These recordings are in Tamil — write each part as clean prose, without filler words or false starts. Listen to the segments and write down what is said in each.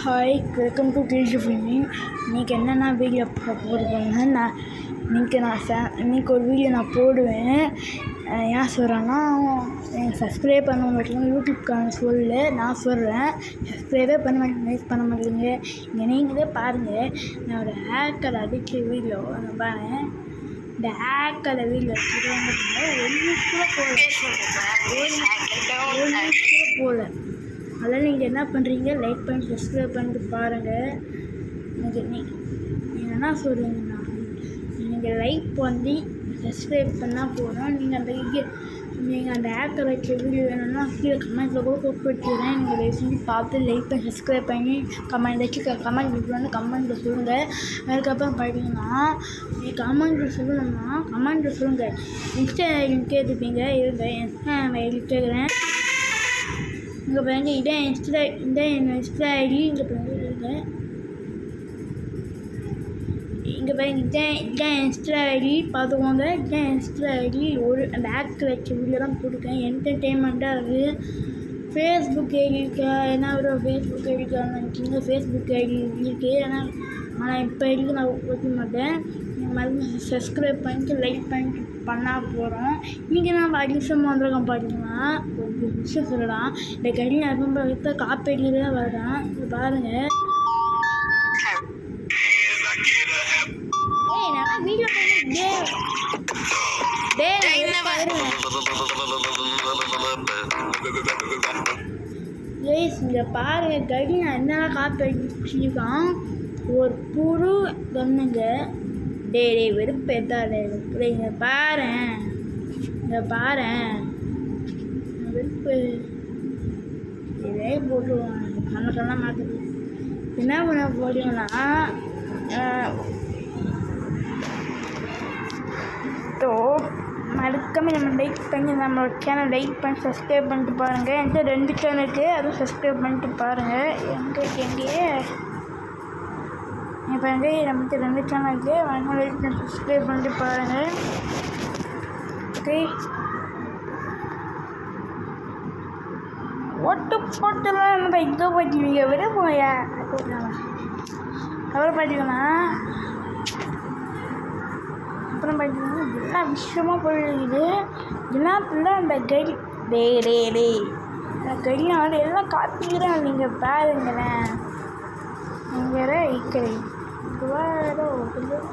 Hi, welcome to Khilji filming. இன்றைக்கி என்னென்ன வீடியோ போடுவேன்னா இன்றைக்கி ஒரு வீடியோ நான் போடுவேன். ஏன் சொல்கிறேன்னா, எனக்கு சப்ஸ்கிரைப் பண்ண மாட்டேங்க, யூடியூப்கான சொல்லு நான் சொல்கிறேன். சப்ஸ்கிரைபே பண்ண மாட்டேங்க, லைக் பண்ண மாட்டேங்க. இங்கே நீங்களே பாருங்கள், நான் ஒரு ஹேக்கர் அடிக்க வீடியோ பாருங்கள். இந்த ஹேக்கர் வீடியோ ஒரு நிமிஷம் போகல. அதெல்லாம் நீங்கள் என்ன பண்ணுறீங்க, லைக் பண்ணி சப்ஸ்கிரைப் பண்ணிட்டு பாருங்கள். நீங்கள் என்ன சொல்கிறீங்கன்னா, நீங்கள் லைக் பண்ணி சப்ஸ்கிரைப் பண்ணால் போதும். நீங்கள் அந்த ஆப்பை வைக்க வீடியோ வேணும்னா கீழே கமெண்ட்டில் கூட போட்டுக்கிறேன். நீங்கள் லைக் செஞ்சு பார்த்து லைக் பண்ணி சப்ஸ்கிரைப் பண்ணி கமெண்ட்டில் சொல்லுங்கள். அதுக்கப்புறம் பார்த்தீங்கன்னா, நீங்கள் கமெண்ட்டில் சொல்லுங்கள். இன்ஸ்டா ஐடி கேட்டுப்பீங்க, இன்ஸ்டா ஐடி கேட்குறேன். இங்கே பாருங்க, இதான் இன்ஸ்டா ஐடி. இங்கே பாருங்க, இதான் இன்ஸ்டா ஐடி பார்த்துக்கோங்க. இதான் இன்ஸ்டா ஐடி. ஒரு அந்த ஆக்ட் வச்ச வீடியோ தான் போட்டுருக்கேன். என்டர்டெயின்மெண்ட்டாக இருக்குது. ஃபேஸ்புக் ஐடி இருக்கா? ஏன்னா ஒரு ஃபேஸ்புக் ஐடிக்கான நினச்சிங்க, ஃபேஸ்புக் ஐடி இருக்குது. ஆனால் இப்போ ஐடிக்கு நான் ஓட்ட மாட்டேன். நீங்கள் மறுபடியும் சப்ஸ்கிரைப் பண்ணிட்டு லைக் பண்ணிட்டு பண்ணால் போகிறோம். இன்றைக்கி நான் அதிகமாக வந்திருக்கோம். பார்த்தீங்கன்னா ஒரு விஷயம் சொல்லலாம். இந்த கடி நான் ரொம்ப வைத்த காப்பீடு தான் வரேன். இது பாருங்கள். வீடியோ இங்கே பாருங்க, கடி நான் என்ன காப்பி அடிச்சிருக்கான். ஒரு புழு கண்ணுங்க. டே வெறுப்பு எத்தாடே இங்கே பாரேன், வெறுப்பு இதே போட்டுருவான். கண்ண மாற்றுது. என்ன பண்ண போறீங்கன்னா, மறக்காம நம்ம லைக் பண்ணி நம்மளோட சேனல் லைக் பண்ணி சப்ஸ்கிரைப் பண்ணிட்டு பாருங்கள். என்கிட்ட 2 சேனல் இருக்குது, அதுவும் சப்ஸ்கிரைப் பண்ணிட்டு பாருங்கள். எங்கேயே பாருங்க, நம்மகிட்ட 2 சேனல் இருக்குது, லைக் பண்ணி சப்ஸ்கிரைப் பண்ணிட்டு பாருங்கள். ஓகே, ஓட்டு போட்டுலாம் நம்ம இங்கே போய்க்குவீங்க, விட போயா. அப்புறம் பார்த்தீங்கன்னா எல்லா விஷயமாக போயிடுது. எல்லாத்துல அந்த கடி அந்த கடியால் எல்லாம் காப்பிக்கிறேன். நீங்கள் பாருங்களேன். நீங்கள் இக்கரை கொஞ்சம்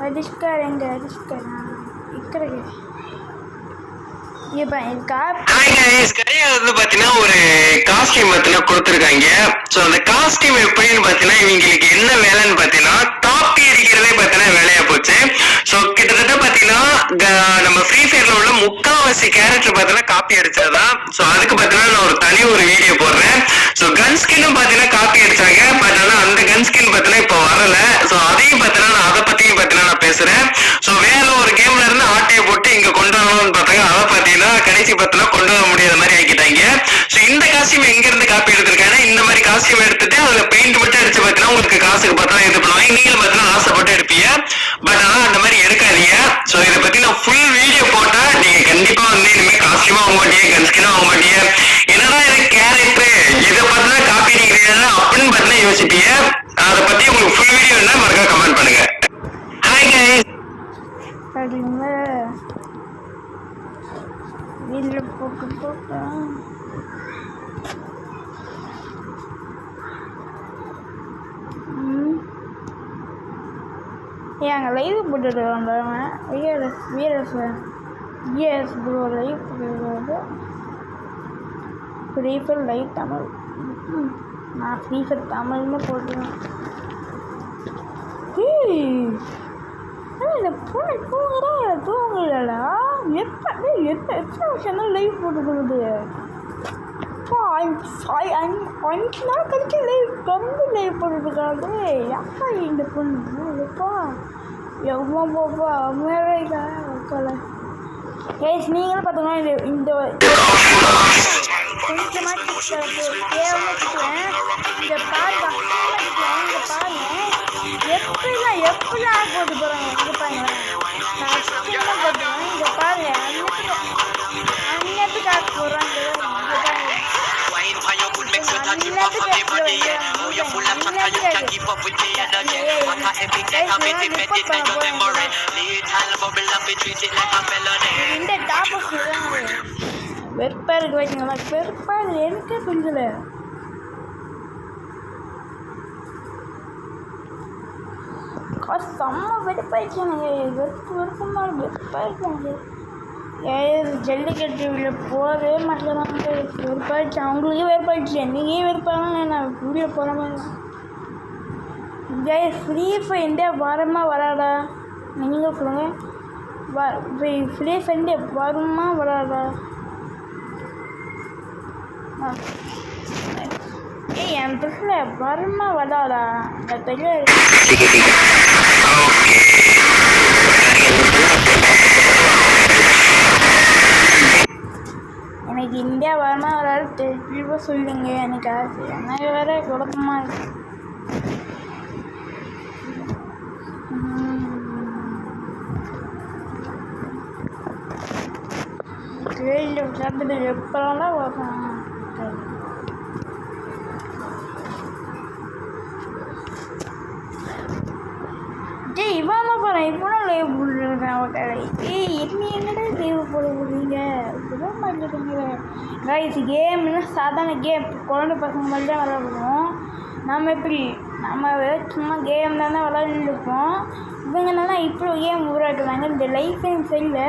அடிஷ்கார் இக்கரை ஒரு காஸ்டியூம் கொடுத்துருக்காங்க. ஸோ அந்த காஸ்டியூம் எப்படின்னு பார்த்தீங்கன்னா, இவங்களுக்கு என்ன வேலைன்னு பார்த்தீங்கன்னா, காப்பி அடிக்கிறதே பார்த்தீங்கன்னா வேலையா போச்சு. ஸோ கிட்டத்தட்ட பார்த்தீங்கன்னா, நம்ம ஃப்ரீ ஃபயர்ல உள்ள 3/4 கேரக்டர் பார்த்தீங்கன்னா காப்பி அடிச்சதுதான். ஸோ அதுக்கு பார்த்தீங்கன்னா நான் ஒரு வீடியோ போடுறேன். ஸோ கன் ஸ்கின்னும் பார்த்தீங்கன்னா காப்பி அடிச்சாங்க. பட் ஆனால் அந்த கன் ஸ்கின் பார்த்தீங்கன்னா இப்போ வரல. ஸோ அதையும் பார்த்தீங்கன்னா நான் அதை பற்றியும் பார்த்தீங்கன்னா நான் பேசுறேன். ஸோ வேற ஒரு கேம்ல இருந்து ஆட்டையை போட்டு இங்க கொண்டு வரணும்னு பார்த்தாங்க. அதை பார்த்தீங்கன்னா கடைசி பார்த்தீங்கன்னா கொண்டு வர முடியாத மாதிரி ஆக்கிட்டாங்க. ஸோ இந்த காஸ்டியூம் எங்க இருந்து காப்பி எடுத்திருக்காங்க, இந்த மாதிரி காஸ்டியூம் எடுத்துட்டு அதுல பெயிண்ட் மட்டும் அடிச்சு பார்த்தீங்கன்னா உங்களுக்கு காசுக்கு பார்த்தா இது பண்ணுவாங்க. நீங்களும் பார்த்தீங்கன்னா ஆசைப்பட்டு எடுப்பீங்க. பட் ஆனால் அந்த மாதிரி எடுக்காதீங்க. ஸோ இதை பத்தி நான் ஃபுல் வீடியோ போட்டா நீங்க கண்டிப்பா இனிமே காஸ்டியூமா வாங்க மாட்டீங்க, கன்ஸ்கினா வாங்க மாட்டீங்க. என்னன்னா எனக்கு கேரக்டர் இதை பார்த்தா காப்பி அடிக்கிறீங்க அப்படின்னு பார்த்தீங்கன்னா யோசிப்பீங்க. அதை பத்தி உங்களுக்கு ஃபுல் வீடியோ என்ன மறக்காம கமெண்ட் பண்ணுங்க. Hi guys. வீட்டில் போட்டு அங்கே லைவ் போட்டுட்டு வந்தவங்க விஎஸ் ப்ரோ லைவ் போட்டுருக்காரு. Free fire live Tamil. நான் ஃப்ரீ ஃபயர் தமிழ்னு போட்டுருவேன். இந்த பொண்ணு தூங்கலடா. எத்தனை வருஷம் லைவ் போட்டு கொடுக்குது. 5 நாள் கழிச்சு லைவ் போட்டுருக்காது. எப்பா இந்த பொண்ணு எப்பா எவ்வளோ போப்பா அமெரிக்கா உட்கால. நீங்களும் பார்த்தோம்னா இந்த கொஞ்சமாக இந்த பாருங்க, எப்படிலாம் போட்டு போகிறாங்க. இங்கே பாருங்க, நான் போட்டுருவேன். இங்கே பாருங்க, இந்த டாபிக் வெறுப்பாக இருக்கு வைங்களா, வெறுப்பாக இருக்குது எனக்கே புரியல. செம்ம வெறுப்பாயிடுச்சு வெறுப்புமா வெறுப்பாக இருக்காங்க. ஜல்லிக்கட்டு போகவே மாட்டேங்கிறாங்க, வெறுப்பாயிடுச்சு. அவங்களுக்கே வெறுப்பாயிடுச்சு, நீங்கள் வெறுப்பாங்க. நான் வீடியோ போகிற மாதிரி ஃப்ரீ ஃபயர் இந்தியா வரமா வராடா? நீங்கள் சொல்லுங்கள், ஃப்ரீ ஃபயர் இந்தியா வருமா வராடா? ஏய் என் ட்ரெஸ்ல வருமா வராடா? அந்த தெரியல. எனக்கு இந்தியா வரமா வராது தெளிவாக சொல்லுங்க. எனக்கு ஆசை, எனக்கு வேற குழப்பமா இருக்கு. கேள்வி சாப்பிட்டு எப்போலாம் வரும்? ஏய் இவன் தான் போகிறேன், இவ்வளோ லைவ் போட்டுருக்கேன் அவன். ஏய் என்னடா லைவ் போட போடுறீங்க? விட மாட்டேங்க கைஸ். கேம்னா சாதாரண கேம், குழந்தை பசங்க மாதிரி தான் விளாடுவோம். நம்ம எப்படி சும்மா கேம் தானே விளாண்டுருப்போம். இவங்கனால இப்படி கேம் உருவாக்குறாங்க. இந்த லைஃப் சைடில்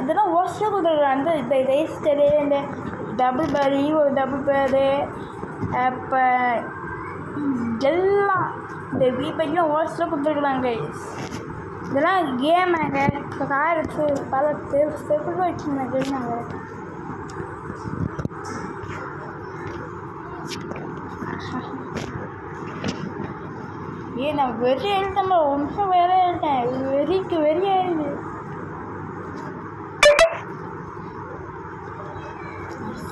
இதெல்லாம் ஒர்ஸ்ட்டாக கொடுத்துருக்காங்க. இந்த ரெஜிஸ்டரு, இந்த டபுள் பேரு, ஒரு டபுள் பேரு, அப்போ எல்லாம் இந்த வீப்பையும் ஒர்ஸ்ட்டாக கொடுத்துருக்குறாங்க. இதெல்லாம் கேமாங்க, காரத்து பல செப்பு வச்சுருந்தாங்க. நான் வெறி எழுத்தம்மா ஒன்றும் வேற எழுத்தேன். வெறிக்கு வெறி ஆயிடுது.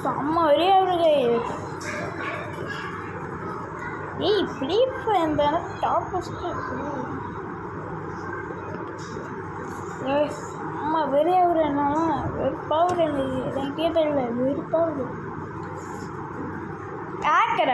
செம்ம வெறியாகுது. ஏய் ஃப்ரீ ஃபயர் தானே டாப் ஃபஸ்ட்டு. செம்ம வெறியாகுது. என்னால வெறுப்பாகுது. எனக்கு கேட்டதில்லை, வெறுப்பாகுது. ஆக்கிற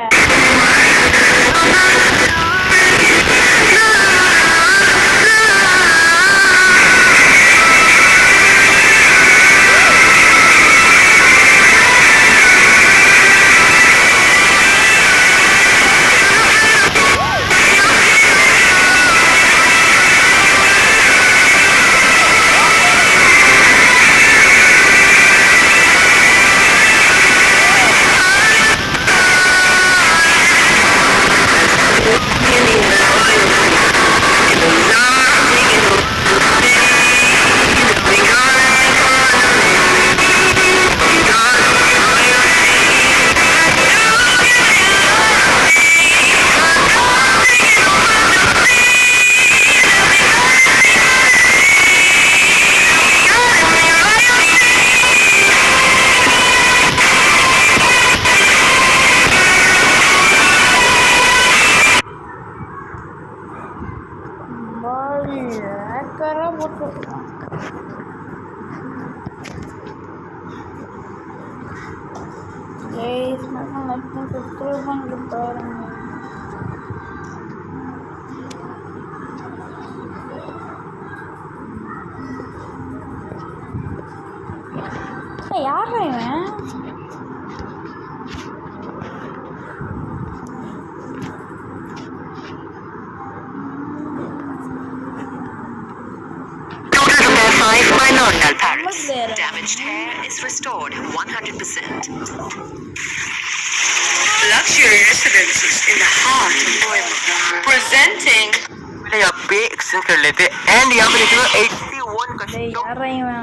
யார் இவன்? Minority parrots. Damaged hair is restored 100%. Luxury residences in the heart of Bournemouth. Presenting यहाँ पे एक्सचेंज कर लेते एंड यहाँ पे देखिए 81 का यार रही मैं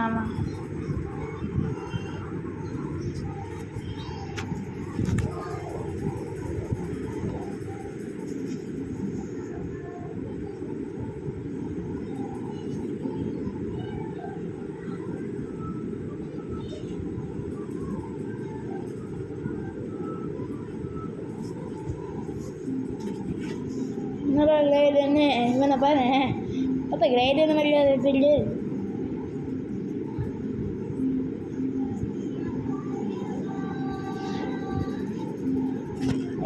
இவனை பாரு அப்போ கிரேட் இந்த மாதிரி ஃபீல்டு.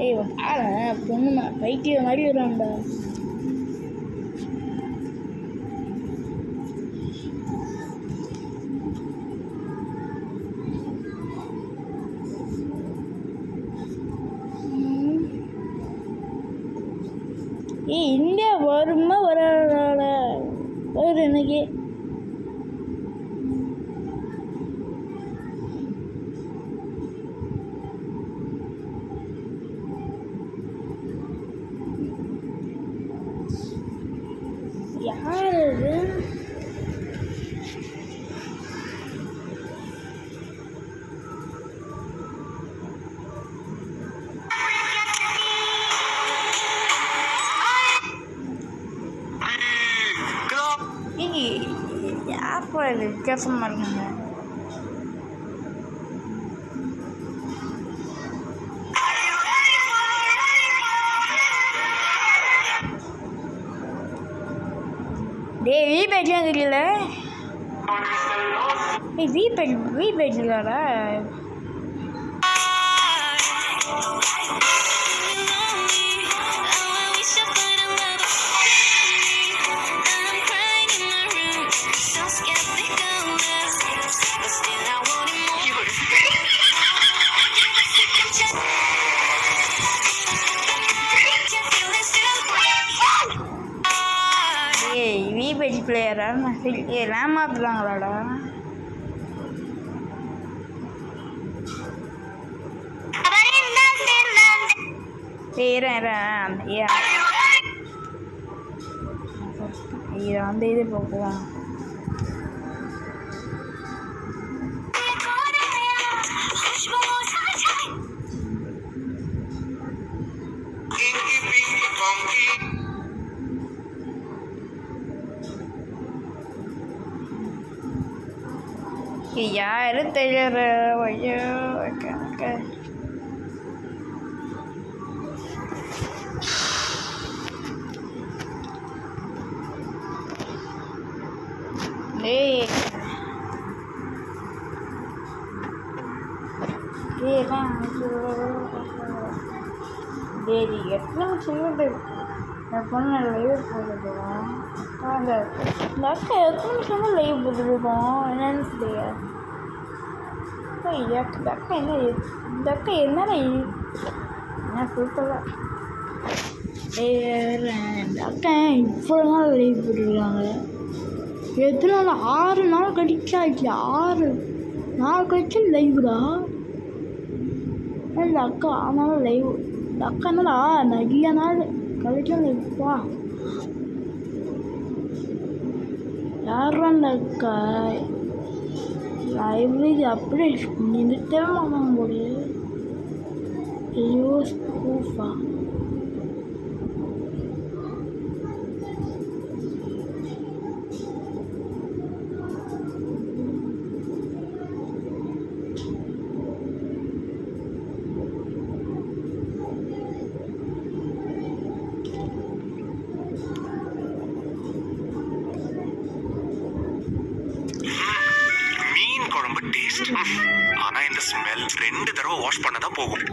ஐயோ பாரு பொண்ணு பைக்கிய மாதிரி வருவான்டா. எனக்கே. யார் அது? யார் போகிறது வித்தியாசமாக இருக்குங்க. டே வீபேட்லாம் தெரியல. வீபேட் இல்லடா. வீபேட் பிளேயரா? ஏமாத்துறாங்களாடா. அந்த இது போக்குவோம். யாரும் தெரியற ஐயோ கணக்கு. எத்தனை சொல்லுது என் பொண்ணு லைவ் போட்டுருக்கோம். இந்த அக்கா எத்தனை நிமிஷம் லைவ் போட்டுருக்கோம் என்னன்னு சொல்லியா? இந்த அக்கா என்னடா என்ன சொல்லிட்டல. இந்த அக்கா இவ்வளோ நாள் லைவ் போட்டுருக்காங்க. எத்தனை நாள்? 6 நாள் கழிச்சா. 6 நாள் கழிச்சு லைவ்டா இந்த அக்கா. ஆனாலும் லைவ் இந்த அக்கா என்னடா நிறைய நாள் கழிச்சும் லைவ்ப்பா. யாரும் அந்த அக்கா லைப்ரரி அப்படியே நிறுத்தவே மாட்டாங்க போது. ஐயோ ஸ்கூஃபா. ஆனா இந்த ஸ்மெல் 2 தடவை வாஷ் பண்ணதான் போகும்.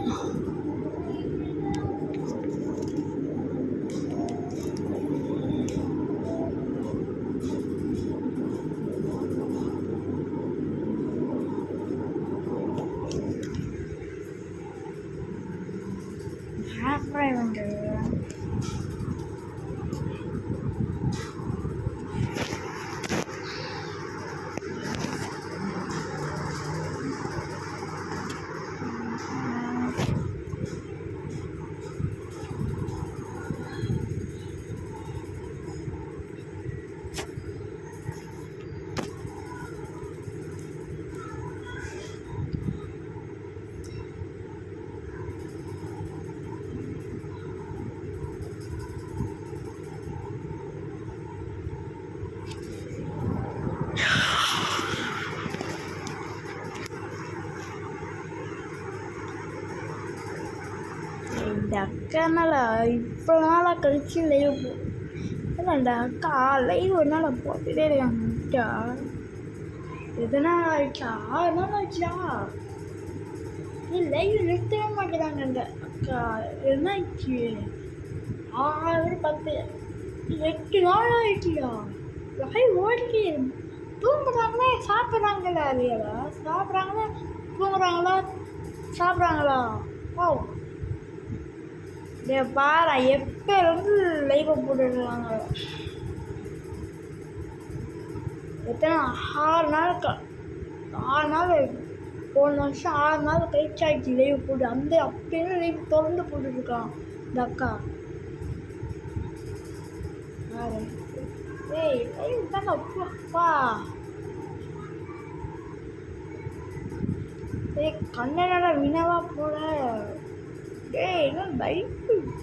இந்த அக்கானால இப்போ நாளாக கழிச்சு லைவ் ஏன்னா அந்த அக்கா லைவ் ஒரு நாள் போட்டுகிட்டே இருக்காங்க. எதனால் ஆயிடுச்சா? 6 நாள் ஆயிடுச்சா? நீ லைவ் நிறுத்தவே மாட்டேறாங்க அந்த அக்கா. என்ன ஆயிடுச்சு? 6 10 8 நாள் ஆயிடுச்சியா? லைவ் ஓடிக்கி தூங்குறாங்களே சாப்பிட்றாங்களா இல்லையாடா? சாப்பிட்றாங்களா தூங்குறாங்களா சாப்பிட்றாங்களா? ஓ பாரு எப்போ லைவை போட்டுருக்காங்க. எத்தனை 6 நாள் 6 நாள் போன வருஷம் 6 நாள் கழிச்சாச்சு லைவ் போட்டு அந்த அப்படின்னு லைவ் தொடர்ந்து போட்டுருக்கான் இந்த அக்கா. ஏய் லைவ் தாங்க அப்பா. ஏய் கண்ணனடா வினவா போல. ஏய் என்ன லைவ்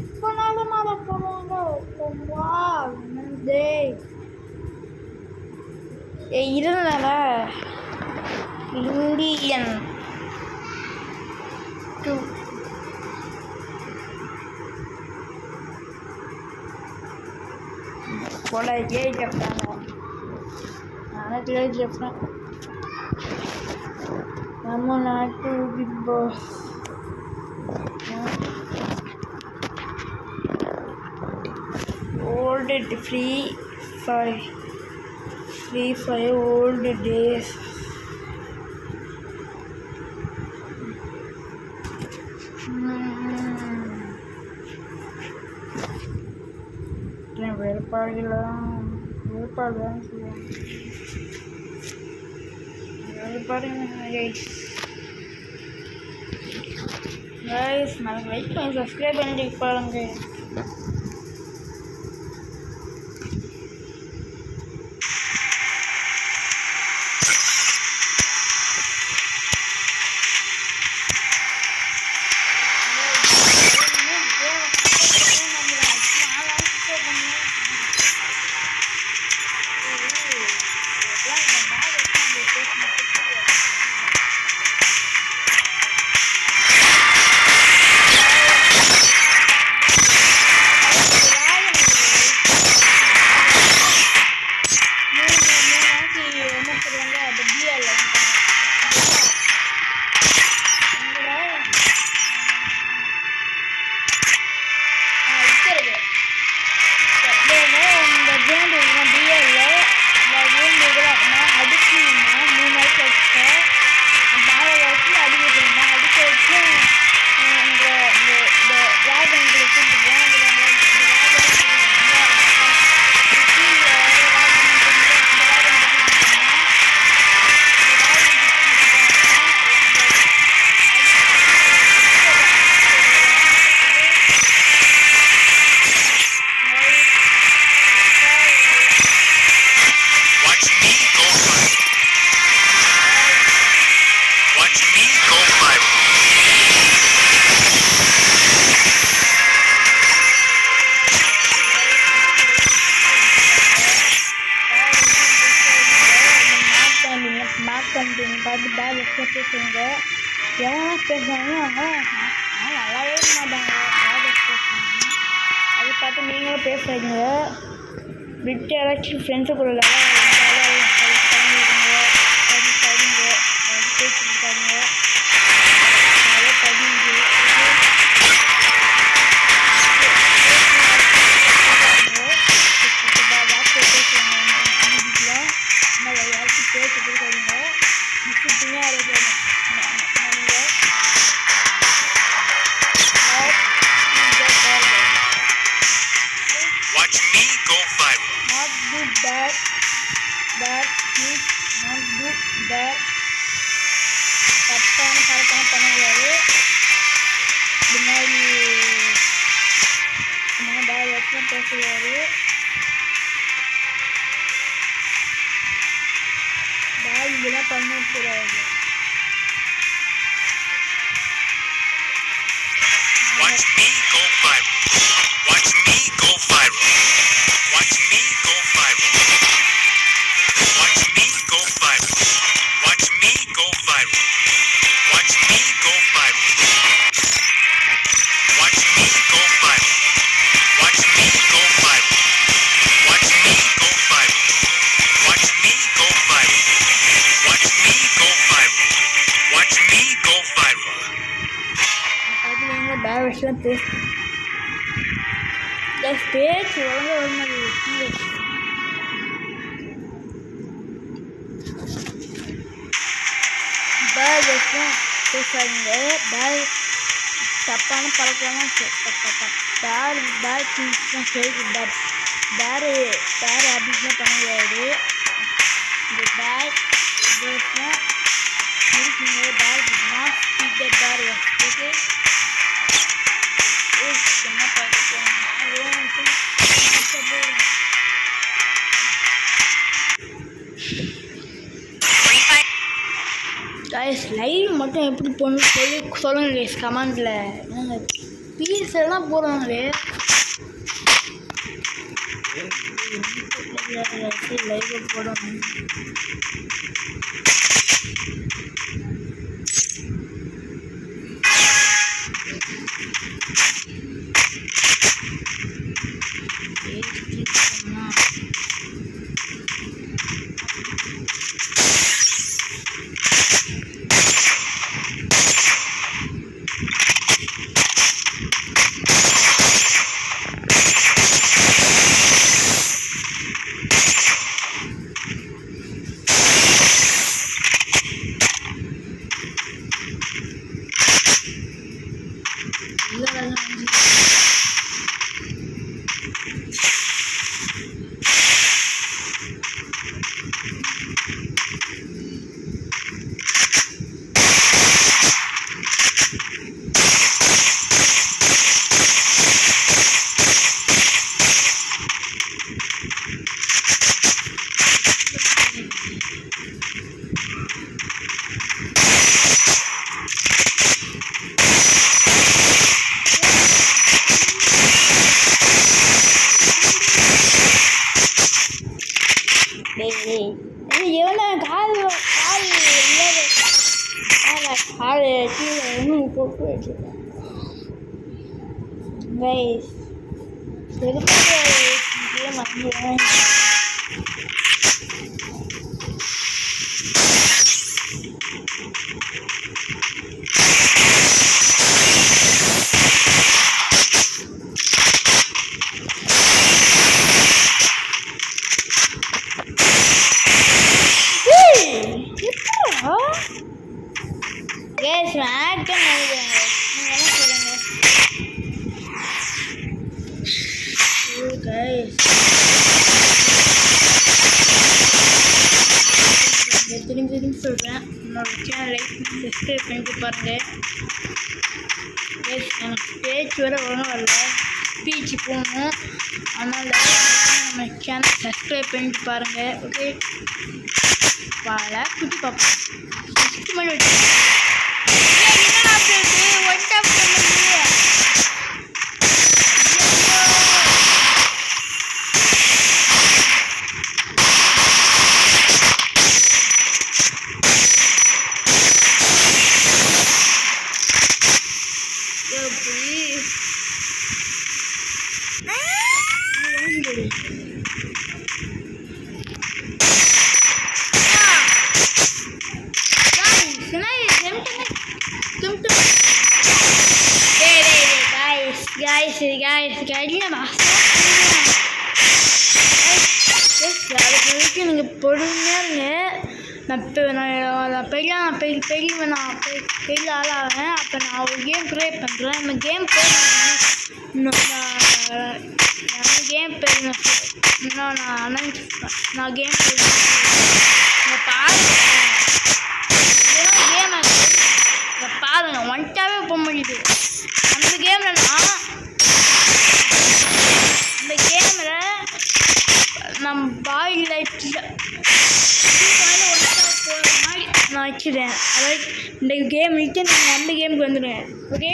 இப்போ நாளமாக போடுவாங்க. டேய் ஏய் இருந்தால இந்தியன் 2 போல ஜெயிச்சிட்டாங்க. நானும் ஜெயிச்சிட்டேன். நம்ம நாட்டு Bigg Boss old free fire old days. வேறுபாடுதான் சொல்லுவாங்க. கைஸ் நாளைக்கு லைக் பண்ணி சப்ஸ்கிரைப் பண்ணிட்டு பாருங்க. பார்த்து பேக் வச்சு பேசுவாங்க. எவனா பேசுவாங்க அவங்க நல்லாவே மாட்டாங்க. பேக் வச்சு பேசுவாங்க. அதை பார்த்து நீங்களும் பேசுகிறீங்க. விட்டு யாராச்சும் ஃப்ரெண்ட்ஸு கூட பேசிருக்காங்க. Watch me go viral. Not do that. That means not do that. தப்பான பழக்கம் பண்ணுவாரு. பின்னாடி பேக் வச்சு பேசுவாரு. பேக் இதெல்லாம் பண்ணிருக்கிறாரு. Watch me go viral. Watch me go viral. Watch me go viral. Watch me go viral. Watch me go viral. Watch me go viral. Watch me go viral. Watch me go viral. Watch me go viral. Watch me go viral. Watch me go viral. Watch me go viral. அது நீங்கள் பேக் வச்சுலாம் பேச்சு ஒழுங்காக வர மாதிரி பேக் வச்சுலாம் பேசுவாங்க. பேக் தப்பான பழக்கம்லாம் பேக் திங்ஸ்லாம் சரி பேர் அப்படின்லாம் பண்ண முடியாது. இந்த bag making a bag not keep the bar was okay. Is gonna pass I want to guys live மட்டும் எப்படி போகணும்னு சொல்லுங்க கைஸ் கமெண்டில். என்னங்க பீஸ் எல்லாம் போடுறாங்களே லைவ் போடணும். எவ்வளோ கால் கீழே இன்னும் போட்டு வச்சுருக்கேன் கைஸ். கேம் வந்து கேஸ் ஆக்டன் நினைக்கிறாங்க. நீங்கள் என்ன சொல்லுங்க திரும்பி சொல்கிறேன். என்னோட சேனல் லைக் சப்ஸ்கிரைப் பண்ணிட்டு பாருங்கள். கேஸ் எனக்கு ஸ்பீச் வர ஒன்றும் வரல, ஸ்பீச் போகணும். அதனால் நம்ம சேனல் சப்ஸ்கிரைப் பண்ணிட்டு பாருங்கள். ஓகே பால குட்டி பாப்பா 6 மணி வச்சு நீங்கள் பொறுமையாக நான் பெரிய ஆளாவேன். அப்போ நான் ஒரு கேம் ப்ளே பண்ணுறேன். நம்ம கேம் பேர் கேம் பேர் இன்னும் நான் கேம் பேர் பாருங்கள். கேம் பாருங்கள் ஒன்ட்டாவே போக முடியுது. அந்த கேமில் நம்ம பாய் லைட்டில் போகிற மாதிரி நான் வச்சுருவேன். அதாவது இந்த கேம் விட்டு நீங்கள் அந்த கேமுக்கு வந்துடுவேன். ஓகே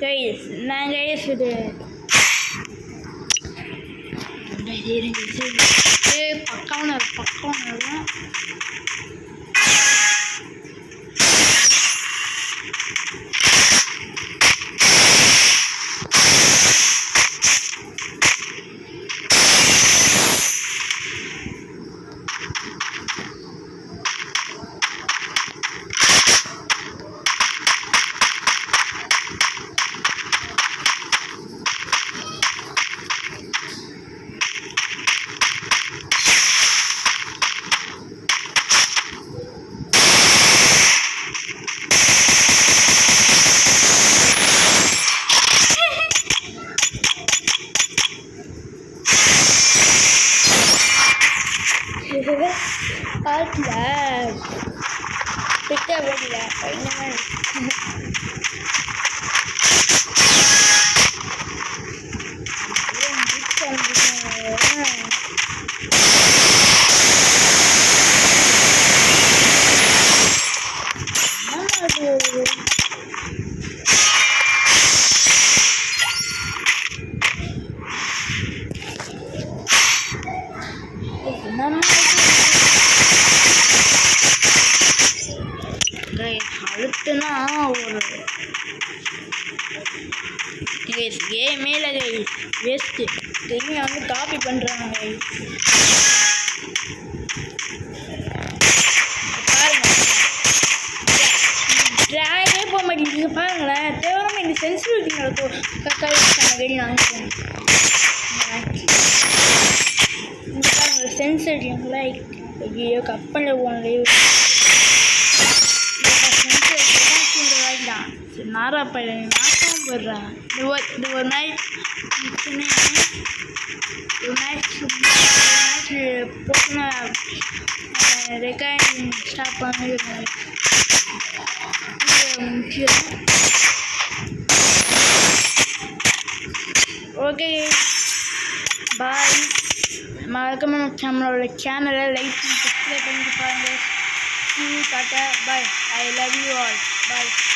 கைஸ் நான் கைஸ் இது பக்கம் காட்டில் பிக்க வெளியில அழுத்துனா ஒரு கேமே இல்லை வேஸ்ட்டு திரும்பி வந்து காப்பி பண்ணுறாங்க பாருங்க ட்ராகே போக மாட்டேங்குது பாருங்களேன் தேவையான இந்த சென்சிட்டிவிட்டி நடக்கும் கரெக்டாக நான் பாருங்க சென்சிட்டிவ்ல ஐயோ கப்பலில் போனது நாராப்பழ நாக்கம் போடுறான் இது ஒரு நாள் போட்டுனா ரெக்கார்டிங் ஸ்டாப் பண்ணிடுறேன் முக்கியம் ஓகே பாய் மறக்காம நம்மளோட சேனலை லைக் பண்ணி சப்ஸ்கிரைப் பண்ணிட்டு பாருங்கள் tata bye I love you all bye